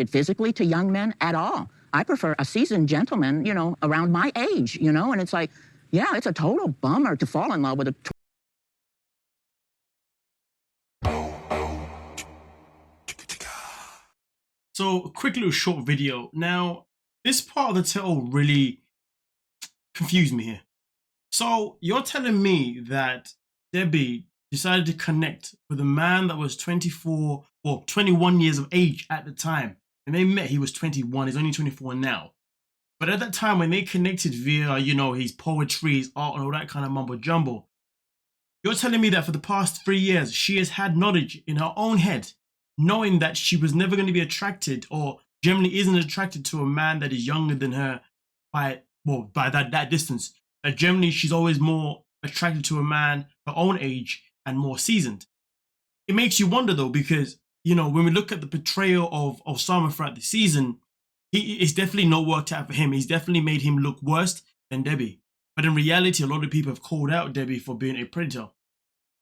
physically to young men at all. I prefer a seasoned gentleman, you know, around my age, you know, and it's like, yeah, it's a total bummer to fall in love with a So a quick little short video. Now, this part of the tale really confused me here. So you're telling me that Debbie decided to connect with a man that was 24 or 21 years of age at the time. And they met, he was 21, he's only 24 now. But at that time when they connected via, you know, his poetry, his art and all that kind of mumbo jumbo, you're telling me that for the past 3 years, she has had knowledge in her own head, knowing that she was never going to be attracted or generally isn't attracted to a man that is younger than her by that distance. That generally she's always more attracted to a man her own age and more seasoned. It makes you wonder though, because you know when we look at the portrayal of Osama throughout the season, it's definitely not worked out for him. He's definitely made him look worse than Debbie. But in reality, a lot of people have called out Debbie for being a predator.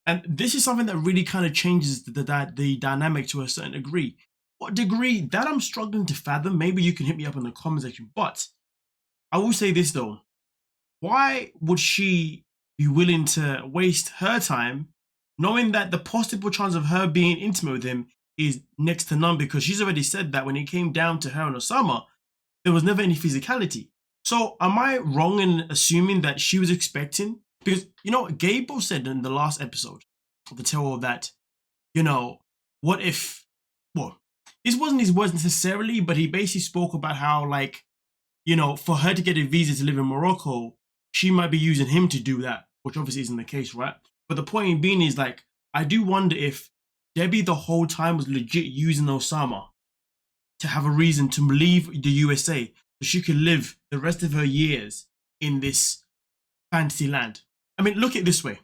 And this is something that really kind of changes the dynamic to a certain degree. What degree? That I'm struggling to fathom. Maybe you can hit me up in the comment section. But I will say this though. Why would she be willing to waste her time knowing that the possible chance of her being intimate with him is next to none, because she's already said that when it came down to her and Osama, there was never any physicality. So am I wrong in assuming that she was expecting? Because, you know, Gable said in the last episode of the tale that, you know, what if, well, this wasn't his words necessarily, but he basically spoke about how, like, you know, for her to get a visa to live in Morocco, she might be using him to do that, which obviously isn't the case, right? But the point being is, like, I do wonder if Debbie the whole time was legit using Osama to have a reason to leave the USA so she could live the rest of her years in this fantasy land. I mean, look at it this way.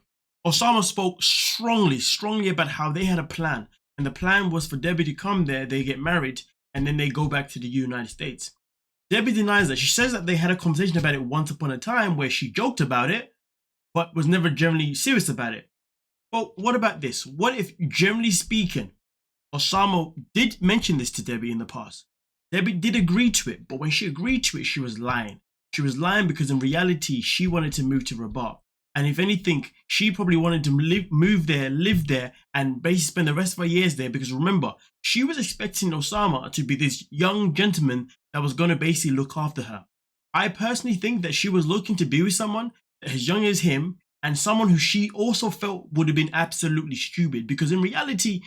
Osama spoke strongly about how they had a plan. And the plan was for Debbie to come there, they get married, and then they go back to the United States. Debbie denies that. She says that they had a conversation about it once upon a time where she joked about it, but was never generally serious about it. But what about this? What if, generally speaking, Osama did mention this to Debbie in the past? Debbie did agree to it, but when she agreed to it, she was lying. She was lying because in reality, she wanted to move to Rabat. And if anything, she probably wanted to move there, live there, and basically spend the rest of her years there. Because remember, she was expecting Osama to be this young gentleman that was going to basically look after her. I personally think that she was looking to be with someone as young as him, and someone who she also felt would have been absolutely stupid. Because in reality,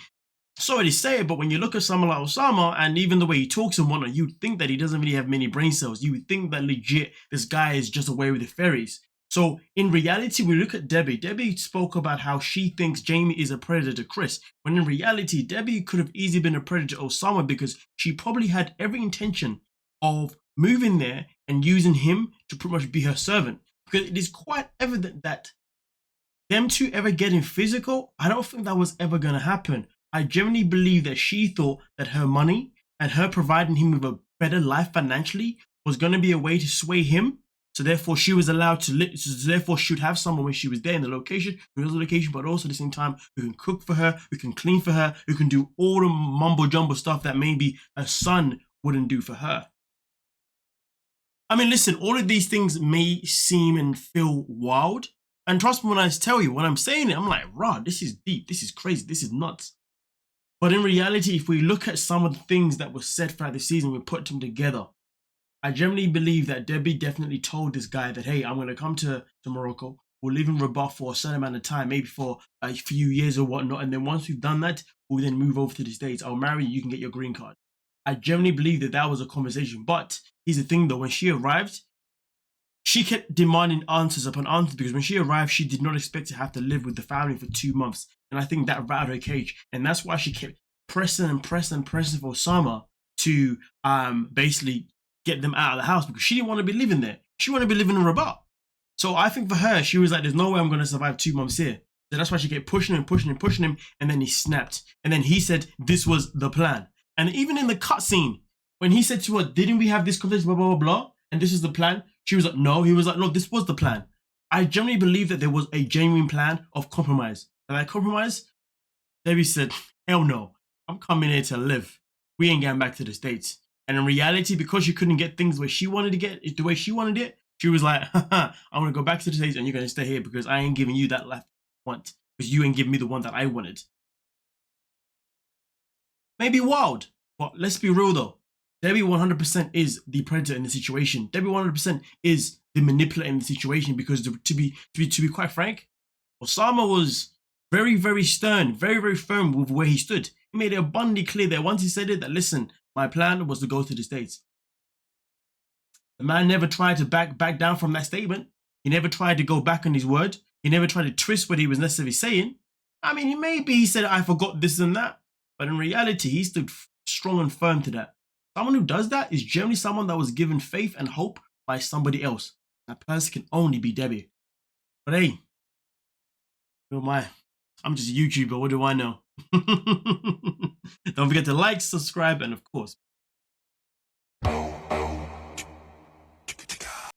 sorry to say it, but when you look at someone like Osama and even the way he talks and whatnot, you'd think that he doesn't really have many brain cells. You would think that legit this guy is just away with the fairies. So in reality, we look at Debbie. Debbie spoke about how she thinks Jamie is a predator to Chris, when in reality, Debbie could have easily been a predator to Osama because she probably had every intention of moving there and using him to pretty much be her servant. Because it is quite evident that them two ever getting physical, I don't think that was ever going to happen. I genuinely believe that she thought that her money and her providing him with a better life financially was going to be a way to sway him. So therefore, she was allowed to live. So therefore, she would have someone when she was there in the location, who knows the location, but also at the same time, who can cook for her, who can clean for her, who can do all the mumbo jumbo stuff that maybe a son wouldn't do for her. I mean, listen, all of these things may seem and feel wild. And trust me when I tell you, when I'm saying it, I'm like, rah, this is deep, this is crazy, this is nuts. But in reality, if we look at some of the things that were said throughout the season, we put them together. I generally believe that Debbie definitely told this guy that, hey, I'm going to come to Morocco. We'll live in Rabat for a certain amount of time, maybe for a few years or whatnot. And then once we've done that, we'll then move over to the States. I'll marry you, you can get your green card. I generally believe that that was a conversation. But here's the thing though, when she arrived, she kept demanding answers upon answers, because when she arrived, she did not expect to have to live with the family for 2 months. And I think that rattled her cage. And that's why she kept pressing for Osama to basically get them out of the house, because she didn't want to be living there. She wanted to be living in Rabat. So I think for her, she was like, there's no way I'm going to survive 2 months here. So that's why she kept pushing him, and then he snapped. And then he said, this was the plan. And even in the cutscene, when he said to her, didn't we have this conversation, blah, blah, blah, blah, and this is the plan? She was like, no. He was like, no, this was the plan. I generally believe that there was a genuine plan of compromise. And that compromise, Debbie said, hell no, I'm coming here to live. we ain't going back to the States. And in reality, because she couldn't get things where she wanted to get it the way she wanted it, she was like, I want to go back to the States and you're going to stay here because I ain't giving you that life I want. Because you ain't giving me the one that I wanted. Maybe wild, but let's be real though. Debbie 100% is the predator in the situation. Debbie 100% is the manipulator in the situation because to be quite frank, Osama was very, very stern, very, very firm with where he stood. He made it abundantly clear that once he said it, that listen, my plan was to go to the States. The man never tried to back down from that statement. He never tried to go back on his word. He never tried to twist what he was necessarily saying. I mean, maybe he said, I forgot this and that. But in reality, he stood strong and firm to that. Someone who does that is generally someone that was given faith and hope by somebody else. That person can only be Debbie. But hey, who am I? I'm just a YouTuber. What do I know? Don't forget to like, subscribe, and of course,